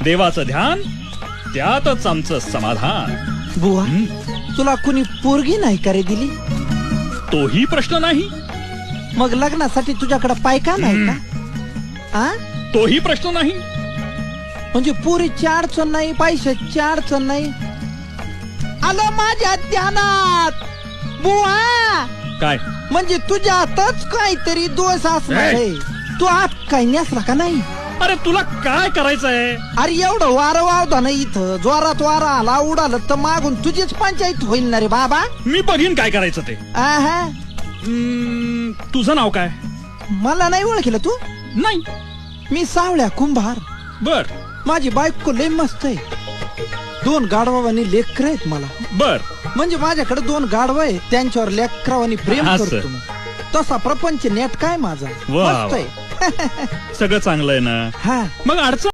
देवाचं ध्यान त्यातच आमचं समाधान. बुवा, तुला कुणी पोरगी नाही का रे दिली? तोही प्रश्न नाही. मग लग्नासाठी तुझ्याकडे पायका नाही का? आ? तोही प्रश्न नाही. म्हणजे पोरीची अडचण नाही, पैशाची अडचण नाही. आलं माझ्या ध्यानात बुवा. काय म्हणजे तुझ्या हातच काहीतरी दोष असणार आहे. तू आत काही नेसला का नाही? अरे तुला काय करायचंय? अरे एवढं वारं वावदा नाही इथं. जोरात वारा आला उडालं तर मागून तुझीच पंचायत होईल ना रे बाबा. मी बघीन काय करायचं ते. आहा, तुझं नाव काय? मला नाही ओळखलं तू? नाही. मी सावळ्या कुंभार. बर माझी बायको लय मस्त आहे. 2 गाढवानी लेकर आहेत मला. बर. म्हणजे माझ्याकडे 2 गाढव आहेत, त्यांच्यावर लेकरावानी प्रेम असं. करतो मी. तसा प्रपंच नेट काय माझा वा, मस्त आहे. सगळं चांगलं आहे ना? हा, मग अडचण